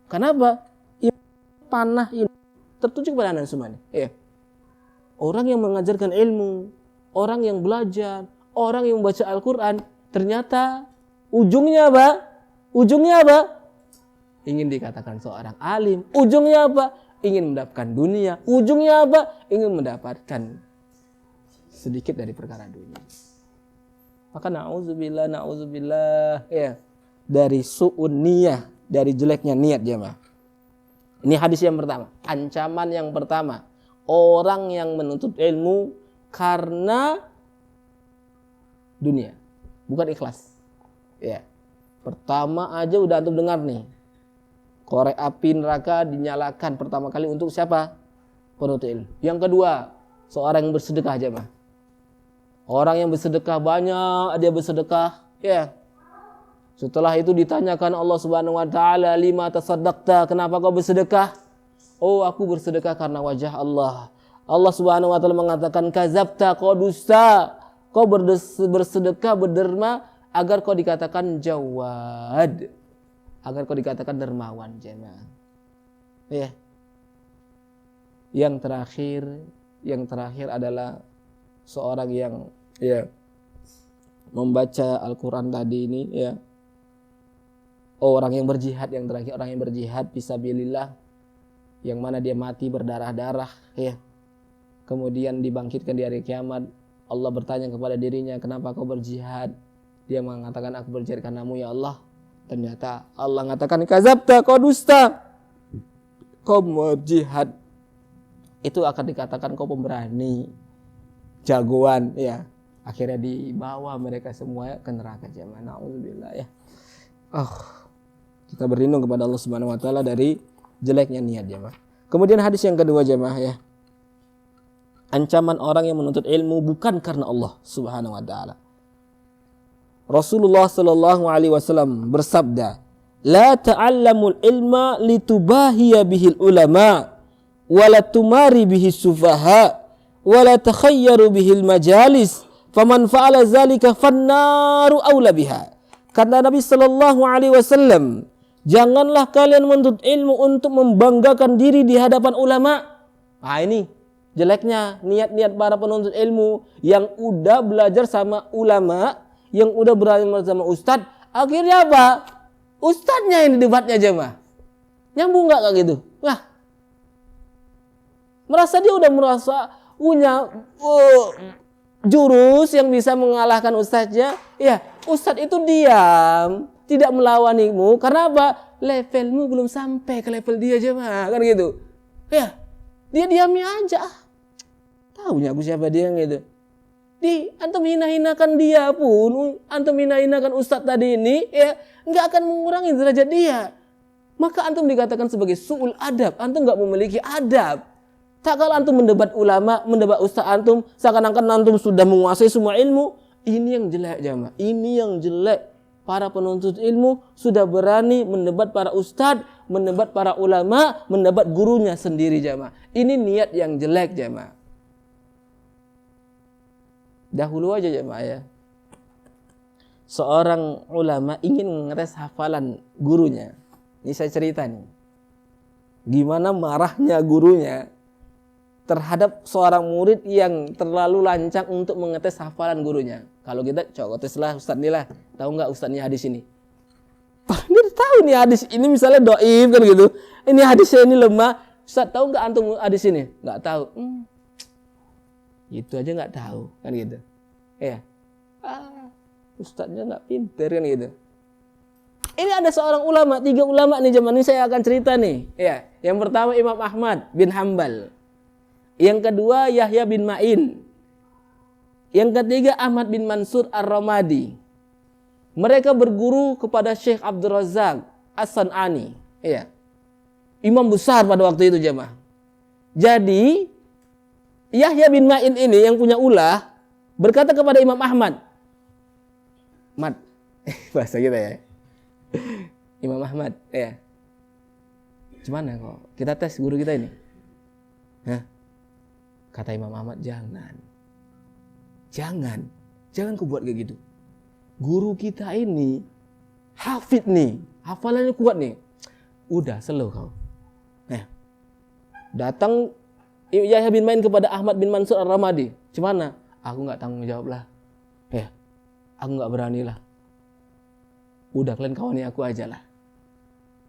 Kenapa? Panah ini tertuju kepada anda semua nih. Ya. Orang yang mengajarkan ilmu, orang yang belajar, orang yang membaca Al-Quran, ternyata ujungnya apa? Ujungnya apa? Ingin dikatakan seorang alim. Ujungnya apa? Ingin mendapatkan dunia. Ujungnya apa? Ingin mendapatkan sedikit dari perkara dunia. Maka na'udzubillah, ya, dari su'un niyah, dari jeleknya niat, jemaah. Ini hadis yang pertama, ancaman yang pertama, orang yang menuntut ilmu karena dunia, bukan ikhlas. Ya, pertama aja udah antum dengar nih, korek api neraka dinyalakan pertama kali untuk siapa? Penuntut ilmu. Yang kedua, seorang yang bersedekah, jemaah. Orang yang bersedekah banyak, dia bersedekah, ya. Setelah itu ditanyakan Allah Subhanahu wa taala, lima tasaddaqta, kenapa kau bersedekah? Oh, aku bersedekah karena wajah Allah. Allah Subhanahu wa taala mengatakan, kazabta, kau dusta. Kau bersedekah, berderma agar kau dikatakan jawad, agar kau dikatakan dermawan, jemaah. Ya. Yang terakhir adalah seorang yang, ya, membaca Al-Quran tadi ini, ya, orang yang berjihad, yang terakhir orang yang berjihad fisabilillah, yang mana dia mati berdarah-darah ya. Kemudian dibangkitkan di hari kiamat, Allah bertanya kepada dirinya, kenapa kau berjihad? Dia mengatakan, aku berjihad karenamu ya Allah. Ternyata Allah mengatakan, kazabta, kau dusta, kau berjihad. Itu akan dikatakan kau pemberani, jagoan ya. Akhirnya dibawa mereka semua ke neraka jemaah. Nauzubillah ya. Kita berlindung kepada Allah Subhanahu wa taala dari jeleknya niat jemaah. Kemudian hadis yang kedua jemaah ya. Ancaman orang yang menuntut ilmu bukan karena Allah Subhanahu wa taala. Rasulullah sallallahu alaihi wasallam bersabda, "La ta'allamul ilma litubahiya bihil ulama, wa la tumari bihi sufaha, wa la takhayyaru bihil majalis, faman fa'ala zalika fannaru aula biha." Kata Nabi sallallahu alaihi wasallam, janganlah kalian menuntut ilmu untuk membanggakan diri di hadapan ulama. Ini jeleknya niat-niat para penuntut ilmu yang udah belajar sama ulama, yang udah beramal sama ustadz. Akhirnya apa? Ustadznya yang debatnya jemaah. Nyambung nggak kayak gitu? Nah, dia udah merasa punya jurus yang bisa mengalahkan ustadznya. Ya, ustadz itu diam, tidak melawanimu. Karena apa? Levelmu belum sampai ke level dia jemaah, kan gitu. Ya, dia diamnya aja. Tahunya aku siapa dia gitu. Antum hina-hinakan dia pun, antum hina-hinakan ustadz tadi ini, ya nggak akan mengurangi derajat dia. Maka antum dikatakan sebagai su'ul adab, antum nggak memiliki adab. Tak kalau antum mendebat ulama, mendebat ustadz antum, seakan-akan antum sudah menguasai semua ilmu. Ini yang jelek jamaah, ini yang jelek. Para penuntut ilmu sudah berani mendebat para ustadz, mendebat para ulama, mendebat gurunya sendiri jamaah. Ini niat yang jelek jamaah. Dahulu aja jemaah ya, seorang ulama ingin mengetes hafalan gurunya. Ini saya cerita nih, gimana marahnya gurunya terhadap seorang murid yang terlalu lancang untuk mengetes hafalan gurunya. Kalau kita coba teslah ustadz nih lah, tahu nggak ustadz nih hadis ini? Dia tahu nih hadis ini misalnya doib kan gitu. Ini hadisnya ini lemah. Ustadz tahu nggak antum hadis ini? Nggak tahu. Itu aja nggak tahu kan gitu ya. Ustadznya nggak pinter kan gitu. Ini ada seorang ulama, 3 ulama nih zaman ini saya akan cerita nih ya. Yang pertama Imam Ahmad bin Hambal, yang kedua Yahya bin Ma'in, yang ketiga Ahmad bin Mansur Ar-Ramadi. Mereka berguru kepada Syekh Abdul Razak As-San'ani ya, imam besar pada waktu itu jemaah. Jadi Yahya bin Ma'in ini yang punya ulah berkata kepada Imam Ahmad, Mat, bahasa kita ya, Imam Ahmad ya, gimana kok kita tes guru kita ini? Kata Imam Ahmad, jangan kau buat kayak gitu. Guru kita ini hafid nih, hafalannya kuat nih. Udah slow kau. Datang Yahya bin Ma'in kepada Ahmad bin Mansur Ar-Ramadi. Gimana? Aku nggak tanggung jawab lah. Aku nggak berani lah. Udah kalian kawani aku aja lah.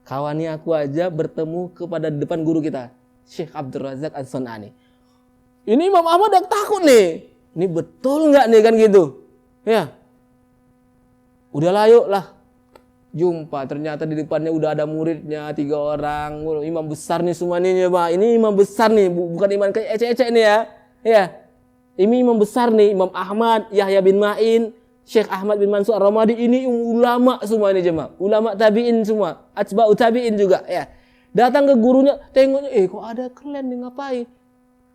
Kawani aku aja bertemu kepada depan guru kita, Syekh Abdul Razak As-San'ani. Ini Imam Ahmad udah takut nih. Ini betul nggak nih kan gitu? Ya. Udahlah yuk lah. Jumpa, ternyata di depannya udah ada muridnya 3 orang, imam besar nih semua nih Pak. Ini imam besar nih, bukan imam kayak ecek-ecek nih ya. Ya. Ini imam besar nih, Imam Ahmad, Yahya bin Ma'in, Syekh Ahmad bin Mansur Ar-Ramadi, ini ulama semua ini jemaah. Ulama tabi'in semua, atba'u tabi'in juga ya. Datang ke gurunya, tengoknya, kok ada kalian nih ngapain?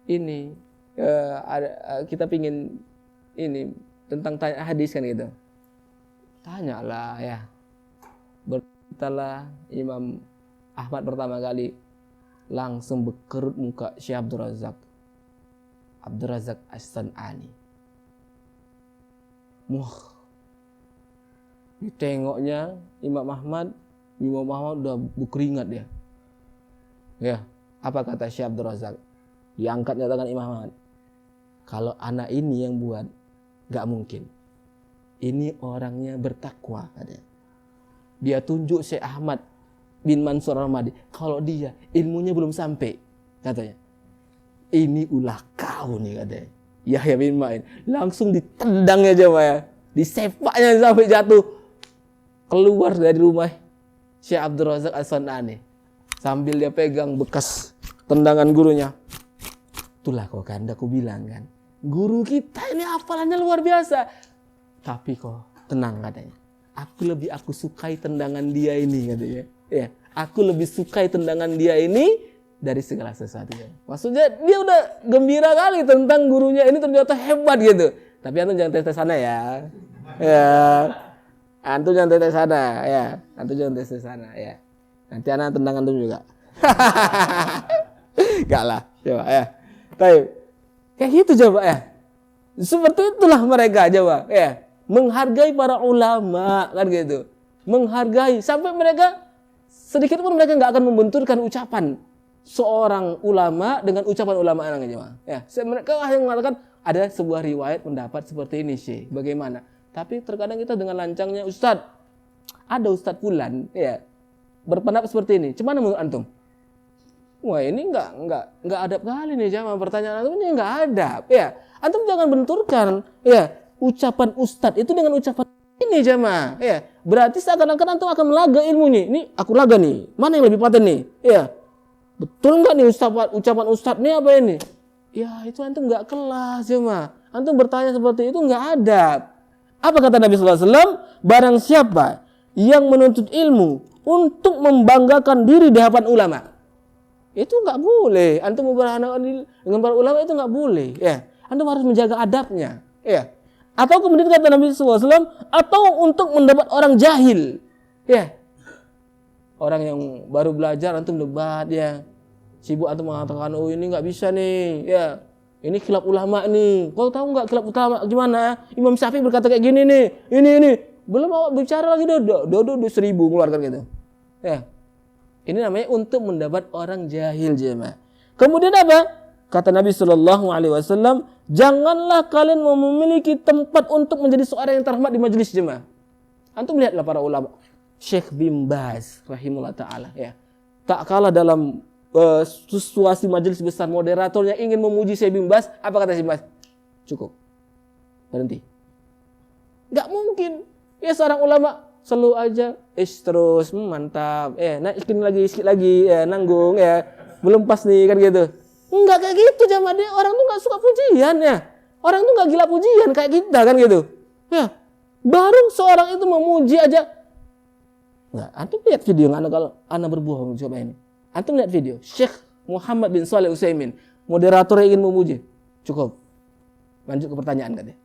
Ini kita pingin ini tentang tanya hadis kan gitu. Tanyalah ya. Beritalah Imam Ahmad pertama kali langsung berkerut muka Syekh Abdul Razak As-San'ani. Ditengoknya Imam Ahmad udah berkeringat dia. Ya, apa kata Syekh Abdul Razak? Diangkat nyatakan Imam Ahmad. Kalau anak ini yang buat, gak mungkin. Ini orangnya bertakwa katanya. Dia tunjuk Syekh Ahmad bin Mansur Al-Hamadi. Kalau dia ilmunya belum sampai, katanya. Ini ulah kau nih, katanya. Yahya bin Ma'in. Langsung ditendangnya jemaah ya. Disepaknya sampai jatuh. Keluar dari rumah Syekh Abdul Razak As-San'ani. Sambil dia pegang bekas tendangan gurunya. Itulah kok kan, aku bilang kan. Guru kita ini hafalannya luar biasa. Tapi kok tenang, katanya. Aku sukai tendangan dia ini, katanya. Ya, aku lebih sukai tendangan dia ini dari segala sesuatu. Maksudnya dia udah gembira kali tentang gurunya ini ternyata hebat gitu. Tapi antum jangan tes sana ya. Ya. Antum jangan tes sana ya. Antum jangan tes sana ya. Nanti anak tendang antum juga. Enggak lah, coba ya. Baik. Kayak gitu coba ya. Seperti itulah mereka coba ya. Menghargai para ulama kan gitu. Menghargai sampai mereka sedikit pun mereka enggak akan membenturkan ucapan seorang ulama dengan ucapan ulama anaknya. Ya, mereka hanya mengatakan ada sebuah riwayat pendapat seperti ini sih. Bagaimana? Tapi terkadang kita dengan lancangnya, Ustadz, ada Ustadz Fulan ya berpendapat seperti ini. Cuman menurut antum? Wah, ini enggak adab kali nih jamaah, pertanyaan antum ini enggak adab. Ya, antum jangan benturkan ya ucapan ustadz itu dengan ucapan ini jamaah. Ya, berarti seakan-akan antum akan melaga ilmunya. Ini aku laga nih. Mana yang lebih paten nih? Ya. Betul enggak nih ucapan ustadz ini apa ini? Ya, itu antum enggak kelas jamaah. Antum bertanya seperti itu enggak adab. Apa kata Nabi sallallahu alaihi wasallam? Barang siapa yang menuntut ilmu untuk membanggakan diri di hadapan ulama, itu enggak boleh. Antum berhadapan dengan para ulama itu enggak boleh. Ya, antum harus menjaga adabnya. Ya. Atau kemudian kata Nabi sallallahu alaihi wasallam, atau untuk mendapat orang jahil. Ya. Orang yang baru belajar antum debat ya. Sibuk antum mengatakan, "Oh, ini enggak bisa nih." Ya. Ini khilaf ulama nih. Kau tahu enggak khilaf ulama gimana? Imam Syafi'i berkata kayak gini nih. Ini. Belum awak bicara lagi udah 1000 mengeluarkan gitu. Ya. Ini namanya untuk mendapat orang jahil jemaah. Kemudian apa? Kata Nabi sallallahu alaihi wasallam, janganlah kalian memiliki tempat untuk menjadi seorang yang terhormat di majelis jemaah. Antum lihatlah para ulama. Syekh bin Baz rahimahullah taala ya. Tak kalah dalam situasi majelis besar moderatornya ingin memuji Syekh bin Baz, apa kata Syekh bin Baz? Cukup. Berhenti. Enggak mungkin. Ya seorang ulama selalu aja terus mantap. Naikin lagi sikit lagi nanggung belum pas nih kan gitu. Enggak kayak gitu jamaah, dia orang tuh enggak suka pujian ya. Orang tuh enggak gila pujian kayak kita kan gitu. Ya. Baru seorang itu memuji aja. Enggak, antum lihat video enggak kalau ana berbohong coba ini. Antum lihat video Syekh Muhammad bin Shalih Utsaimin, moderator yang ingin memuji. Cukup. Lanjut ke pertanyaan katanya.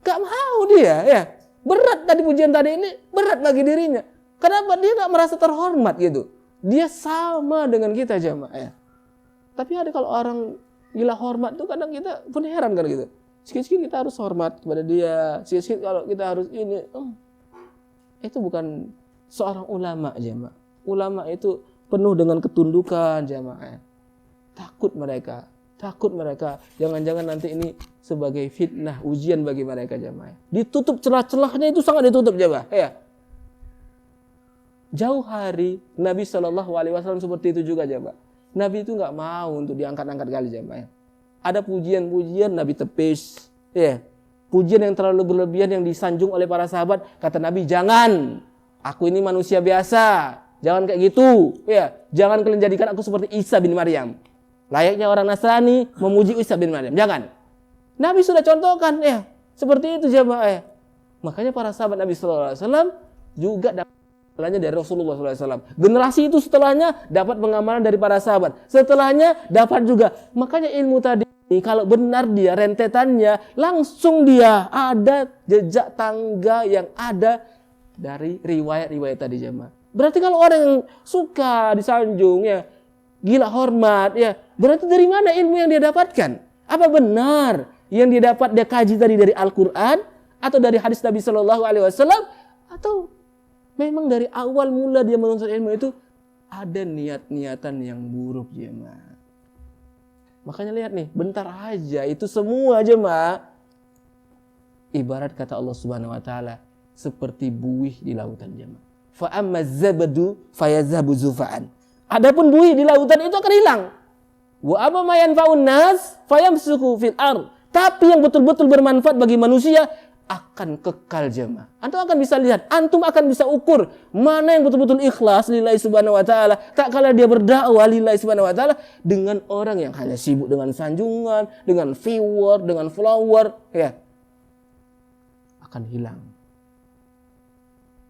Enggak mau dia ya. Berat tadi pujian tadi ini, berat bagi dirinya. Kenapa dia enggak merasa terhormat gitu? Dia sama dengan kita jamaah ya. Tapi ada kalau orang gila hormat tuh kadang kita pun heran kan gitu. Sikit-sikit kita harus hormat kepada dia. Sikit-sikit kalau kita harus ini. Itu bukan seorang ulama jamaah. Ulama itu penuh dengan ketundukan jamaah. Takut mereka. Jangan-jangan nanti ini sebagai fitnah, ujian bagi mereka jamaah. Ditutup celah-celahnya itu sangat ditutup jamaah. Ya. Jauh hari Nabi SAW seperti itu juga jamaah. Nabi itu enggak mau untuk diangkat-angkat kali jamaah. Ada pujian-pujian Nabi tepis. Ya. Pujian yang terlalu berlebihan yang disanjung oleh para sahabat, kata Nabi, "Jangan. Aku ini manusia biasa. Jangan kayak gitu. Ya, jangan kalian jadikan aku seperti Isa bin Maryam. Layaknya orang Nasrani memuji Isa bin Maryam. Jangan." Nabi sudah contohkan ya, seperti itu jamaah ya. Makanya para sahabat Nabi sallallahu alaihi wasallam juga dapat setelahnya dari Rasulullah SAW. Generasi itu setelahnya dapat pengamalan dari para sahabat. Setelahnya dapat juga. Makanya ilmu tadi kalau benar dia rentetannya, langsung dia ada jejak tangga yang ada dari riwayat-riwayat tadi jamaah. Berarti kalau orang yang suka disanjung ya, gila hormat ya, berarti dari mana ilmu yang dia dapatkan? Apa benar yang dia dapat dia kaji tadi dari Al-Qur'an atau dari hadis Nabi sallallahu alaihi wasallam, atau memang dari awal mula dia menuntut ilmu itu ada niat-niatan yang buruk jemaah. Makanya lihat nih, bentar aja itu semua jemaah ibarat kata Allah Subhanahu wa taala seperti buih di lautan jemaah. Fa amma zabadu fayazhabu zufa'an. Adapun buih di lautan itu akan hilang. Wa amma ma yanfa'un nas fayamsuku fil ard. Tapi yang betul-betul bermanfaat bagi manusia akan kekal jemaah. Antum akan bisa lihat, antum akan bisa ukur mana yang betul-betul ikhlas lillahi subhanahu wa ta'ala. Tak kala dia berdakwah lillahi subhanahu wa ta'ala dengan orang yang hanya sibuk dengan sanjungan, dengan viewer, dengan follower, ya. Akan hilang.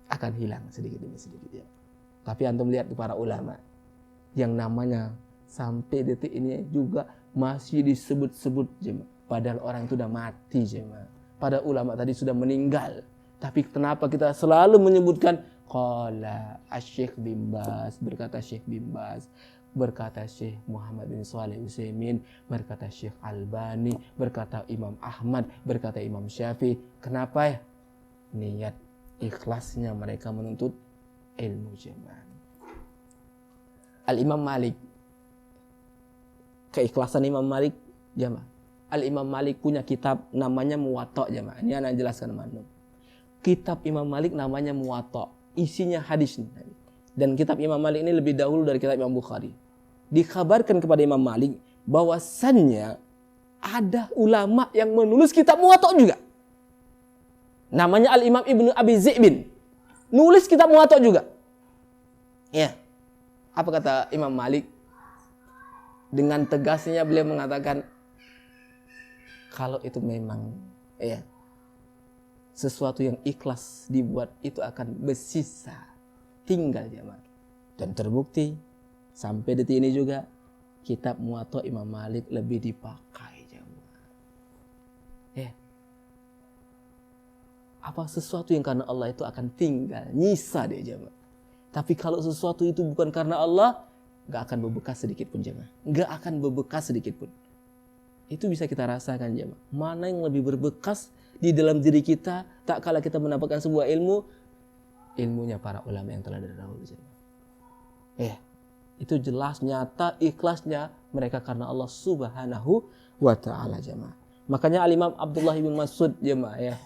Akan hilang sedikit demi sedikit ya. Tapi antum lihat para ulama yang namanya sampai detik ini juga masih disebut-sebut jemaah. Padahal orang itu sudah mati jemaah. Pada ulama tadi sudah meninggal. Tapi kenapa kita selalu menyebutkan qala Asy-Syaikh bin Baz, berkata Syekh bin Baz, berkata Syekh Muhammad bin Shalih Utsaimin, berkata Syekh Albani, berkata Imam Ahmad, berkata Imam Syafi'i. Kenapa ya? Niat ikhlasnya mereka menuntut ilmu jemaah. Al-Imam Malik, keikhlasan Imam Malik jemaah. Al-Imam Malik punya kitab namanya Muwatta jemaah. Ini anak jelaskan teman-teman. Kitab Imam Malik namanya Muwatta. Isinya hadis. Dan kitab Imam Malik ini lebih dahulu dari kitab Imam Bukhari. Dikabarkan kepada Imam Malik bahwasannya ada ulama yang menulis kitab Muwatta juga. Namanya Al-Imam Ibnu Abi Zi'bin. Nulis kitab Muwatta juga. Ya. Apa kata Imam Malik? Dengan tegasnya beliau mengatakan, kalau itu memang ya sesuatu yang ikhlas dibuat itu akan bersisa tinggal jemaah. Dan terbukti sampai detik ini juga kitab Muwatta Imam Malik lebih dipakai jemaah. Ya. Apa sesuatu yang karena Allah itu akan tinggal, nyisa deh jemaah. Tapi kalau sesuatu itu bukan karena Allah, gak akan berbekas sedikit pun jemaah. Gak akan berbekas sedikit pun. Itu bisa kita rasakan jemaah. Mana yang lebih berbekas di dalam diri kita tak kala kita mendapatkan sebuah ilmu, ilmunya para ulama yang telah terdahulu jemaah. Itu jelas nyata ikhlasnya mereka karena Allah Subhanahu wa taala jemaah. Makanya Al-Imam Abdullah bin Mas'ud jemaah ya,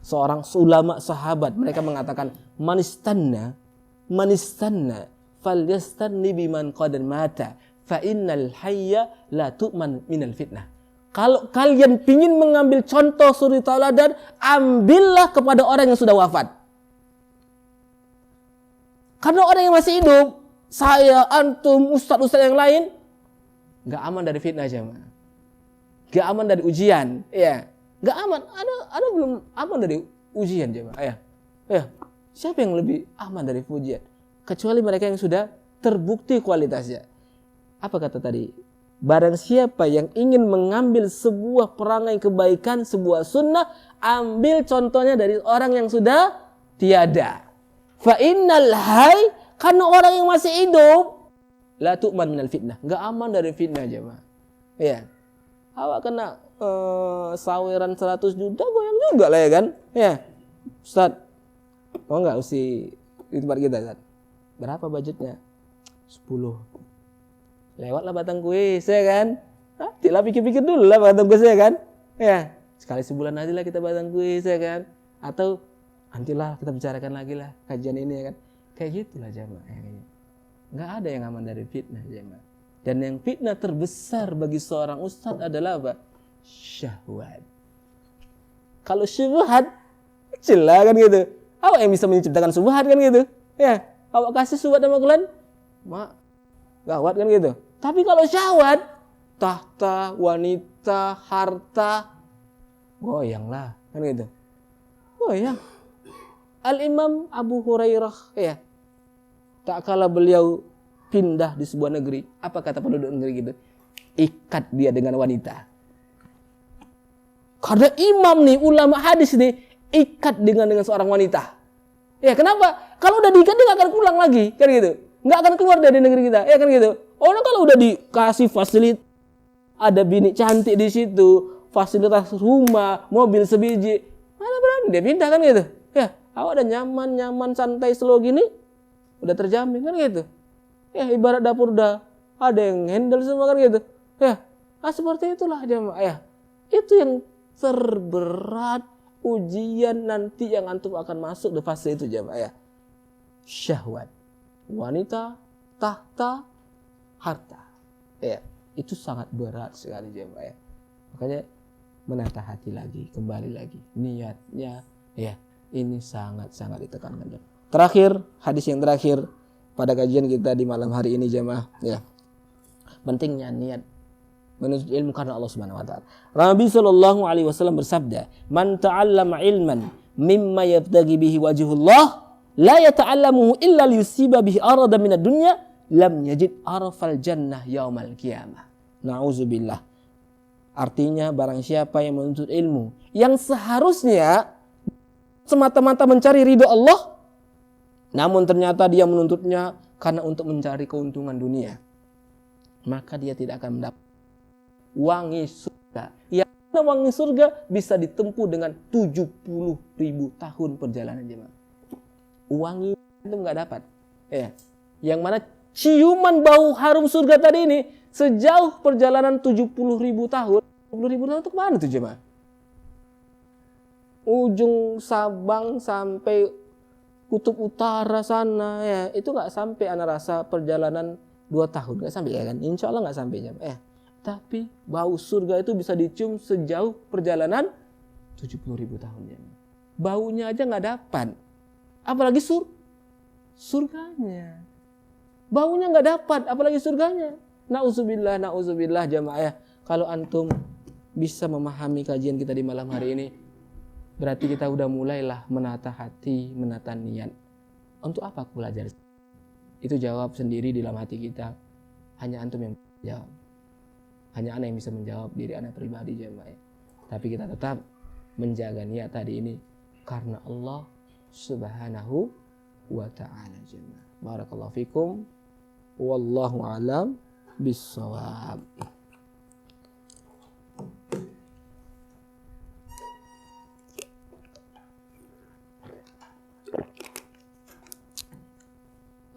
seorang ulama sahabat, mereka mengatakan manistanna falyastanni biman qad mata fa innal hayya la tu'man minal fitnah. Kalau kalian ingin mengambil contoh suri tauladan, ambillah kepada orang yang sudah wafat. Karena orang yang masih hidup, saya, antum, ustaz-ustaz yang lain, gak aman dari fitnah jemaah. Gak aman dari ujian, ya. Gak aman, ada belum aman dari ujian jemaah, ya. Siapa yang lebih aman dari ujian? Kecuali mereka yang sudah terbukti kualitasnya. Apa kata tadi? Barang siapa yang ingin mengambil sebuah perangai kebaikan, sebuah sunnah, ambil contohnya dari orang yang sudah tiada. Fa innal hayy, karena orang yang masih hidup, la tu'man minal fitnah, enggak aman dari fitnah jemaah. Ya. Awak kena saweran 100 juta goyang juga lah ya kan? Ya. Ustaz, mau enggak usi di tempat kita, Ustaz? Berapa budgetnya? 10. Lewatlah batang kuis ya kan? Nantilah pikir-pikir dulu lah batang kuis ya kan? Ya, sekali sebulan aja lah kita batang kuis ya kan? Atau nantilah kita bicarakan lagi lah kajian ini ya kan? Kayak gitulah jemaah. Nggak ada yang aman dari fitnah jemaah. Dan yang fitnah terbesar bagi seorang ustadz adalah apa? Syahwat. Kalau syubhat, kecil lah kan gitu. Awak yang bisa menciptakan syubhat kan gitu. Ya, awak kasih syubhat sama kalian, mak gawat kan gitu. Tapi kalau syahwat, tahta, wanita, harta, goyang lah kan gitu. Goyang. Al-Imam Abu Hurairah ya, tak kala beliau pindah di sebuah negeri, apa kata penduduk negeri gitu? Ikat dia dengan wanita. Karena imam nih, ulama hadis nih, ikat dengan seorang wanita. Ya kenapa? Kalau udah diikat dia gak akan pulang lagi kan gitu. Nggak akan keluar dari negeri kita, ya kan gitu. Orang kalau udah dikasih fasilitas, ada bini cantik di situ, fasilitas rumah, mobil sebiji, mana berani dia pindah kan gitu. Ya, awak udah nyaman, santai, slow gini, udah terjamin kan gitu. Ya, ibarat dapur udah ada yang handle semua kan gitu. Ya, seperti itulah jemaah. Ya, itu yang terberat ujian nanti yang antum akan masuk di fase itu jemaah ya. syahwat. Wanita, tahta, harta. Ya, itu sangat berat sekali jemaah ya. Makanya menata hati lagi, kembali lagi. Niatnya ya, ini sangat-sangat ditekankan. Terakhir, hadis yang terakhir pada kajian kita di malam hari ini jemaah ya. Pentingnya niat menuntut ilmu karena Allah Subhanahu wa taala. Nabi sallallahu alaihi wasallam bersabda, "Man ta'allama ilman mimma yabtaghi bihi wajhullah, la yata'allamuhu illa liyusiba bihi arada minad dunya, lam yajid arafal jannah yaumal qiyamah." Nauzubillah. Artinya barang siapa yang menuntut ilmu yang seharusnya semata-mata mencari ridho Allah, namun ternyata dia menuntutnya karena untuk mencari keuntungan dunia, maka dia tidak akan mendapat wangi surga. Yang wangi surga bisa ditempuh dengan 70.000 tahun perjalanan jemaah. Wangi itu nggak dapat. Ya. Yang mana ciuman bau harum surga tadi ini sejauh perjalanan 70.000 tahun. 70.000 tahun itu kemana tuh jemaah? Ujung Sabang sampai kutub utara sana ya, itu nggak sampai anak rasa perjalanan 2 tahun, nggak sampai ya kan? Insya Allah nggak sampai jemaah. Tapi bau surga itu bisa dicium sejauh perjalanan 70.000 tahun jemaah. Baunya aja nggak dapat, apalagi surganya. Baunya nggak dapat, apalagi surganya. Nauzubillah, nauzubillah jemaah ya. Kalau antum bisa memahami kajian kita di malam hari ini, berarti kita udah mulailah menata hati, menata niat. Untuk apa aku belajar? Itu jawab sendiri di dalam hati kita. Hanya antum yang jawab. Hanya ana yang bisa menjawab diri ana pribadi jemaah. Tapi kita tetap menjaga niat tadi ini karena Allah Subhanahu wa ta'ala jemaah. Barakallahu fikum. Wallahu a'lam bissawab.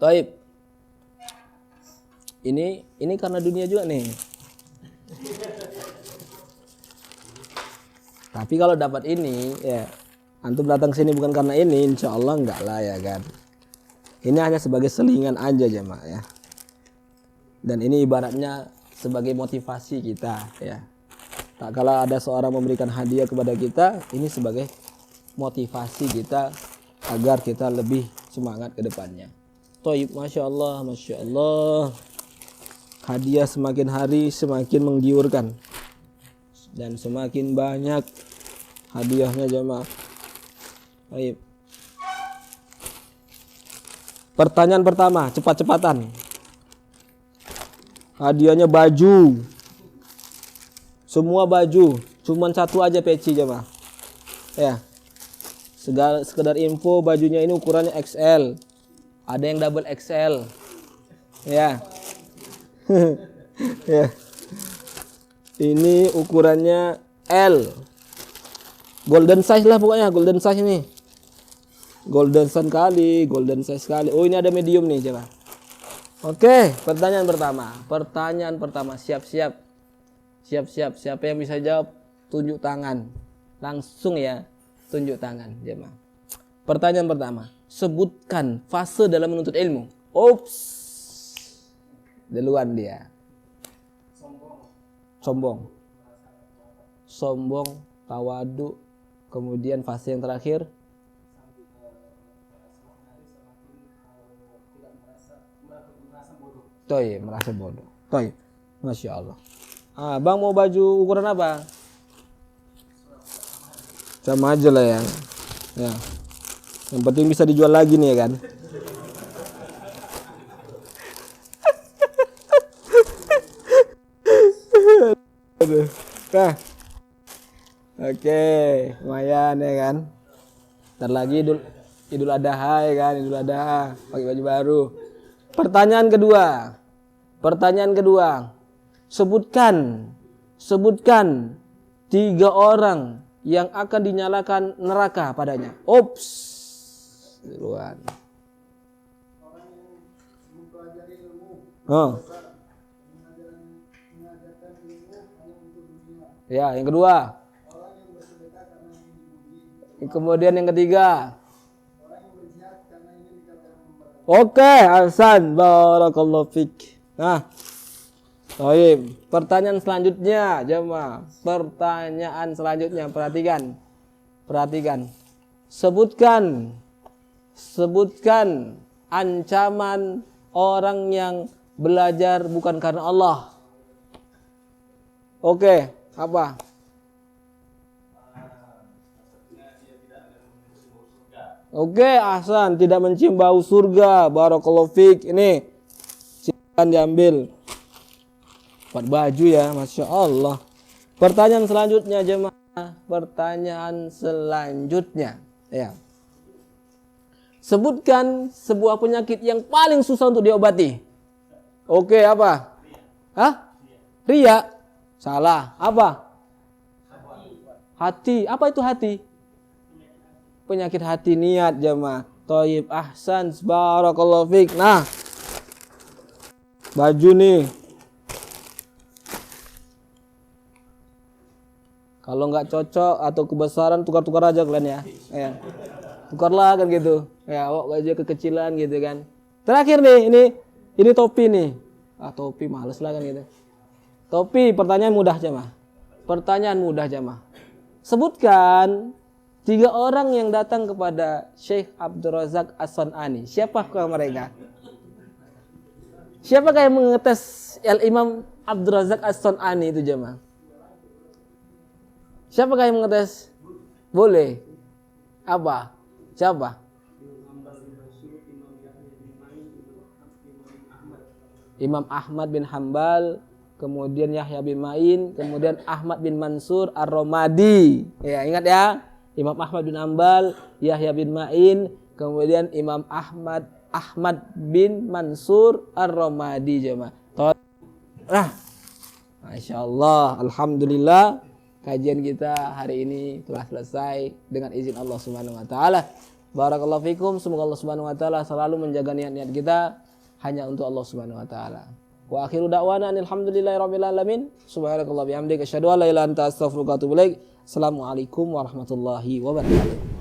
Taib. Ini karena dunia juga nih. Tapi kalau dapat ini ya, antum datang sini bukan karena ini, insya Allah enggak lah ya kan. Ini hanya sebagai selingan aja jemaah ya. Dan ini ibaratnya sebagai motivasi kita ya. Tak kala ada seorang memberikan hadiah kepada kita, ini sebagai motivasi kita agar kita lebih semangat ke depannya. Taib, masya Allah, masya Allah. Hadiah semakin hari semakin menggiurkan dan semakin banyak hadiahnya jemaah. Baik. Pertanyaan pertama, cepat-cepatan. Hadiahnya baju. Semua baju, cuman satu aja peci jemaah. Ya. Sekedar info, bajunya ini ukurannya XL. Ada yang double XL. Ya. Ya. Ini ukurannya L. Golden size lah pokoknya, golden size ini. Golden size kali. Oh, ini ada medium nih, coba. Oke, pertanyaan pertama. Siap-siap. Siapa yang bisa jawab tunjuk tangan. Langsung ya, tunjuk tangan, jemaah. Pertanyaan pertama. Sebutkan fase dalam menuntut ilmu. Ups. Duluan dia. Sombong, tawadu, kemudian fase yang terakhir merasa bodoh. Masya Allah. Bang mau baju ukuran apa? Sama aja lah ya. Ya. Yang penting bisa dijual lagi nih ya kan. Nah. Oke, lumayan ya kan. Ntar lagi Idul Adha ya kan, Idul Adha, pakai baju baru. Pertanyaan kedua. Sebutkan 3 orang yang akan dinyalakan neraka padanya. Ups. Duluan. Orang yang mempelajari ilmu. Ya, yang kedua. Orang yang bersedekah karena ingin dipuji. Kemudian yang ketiga. Orang yang berjihad karena ingin dikatakan Oke, Hasan, barakallahu fik. Nah, baik. Pertanyaan selanjutnya, jemaah. Pertanyaan selanjutnya, perhatikan. Perhatikan. Sebutkan ancaman orang yang belajar bukan karena Allah. Oke, apa? Oke, Ahsan, tidak mencium bau surga. Barakallahu fik. Ini silakan diambil. Buat baju ya, Masya Allah. Pertanyaan selanjutnya jemaah. Pertanyaan selanjutnya. Ya. Sebutkan sebuah penyakit yang paling susah untuk diobati. Oke, apa? Hah? Ria? Salah. Apa? Hati. Apa itu hati? Penyakit hati, niat jemaah. Thayyib, ahsan, barakallahu fik. Nah, baju nih. Kalau nggak cocok atau kebesaran, tukar-tukar aja kalian ya. Ya. Tukarlah kan gitu. Ya, aja kekecilan gitu kan. Terakhir nih, ini topi nih. Ah, topi males lah kan gitu. Topi, pertanyaan mudah jemaah. Pertanyaan mudah jemaah. Sebutkan 3 orang yang datang kepada Syekh Abdul Razak As-San'ani. Siapakah mereka? Siapakah yang mengetes Al-Imam Abdul Razak As-San'ani itu jemaah? Siapakah yang mengetes? Boleh. Apa? Siapa? Imam Ahmad bin Hambal, kemudian Yahya bin Ma'in, kemudian Ahmad bin Mansur Ar-Romadi. Ya, ingat ya. Imam Ahmad bin Hambal, Yahya bin Ma'in, kemudian Imam Ahmad bin Mansur Ar-Romadi jemaah. Masya Allah, alhamdulillah kajian kita hari ini telah selesai dengan izin Allah Subhanahu wa taala. Barakallahu fikum, semoga Allah Subhanahu wa taala selalu menjaga niat-niat kita hanya untuk Allah Subhanahu wa taala. Wa akhiru da'wana alhamdulillahirabbil alamin. Subhanakallah bihamdika asyhadu an la ilaha illa anta astaghfiruka wa atubu ilaik. Assalamualaikum warahmatullahi wabarakatuh.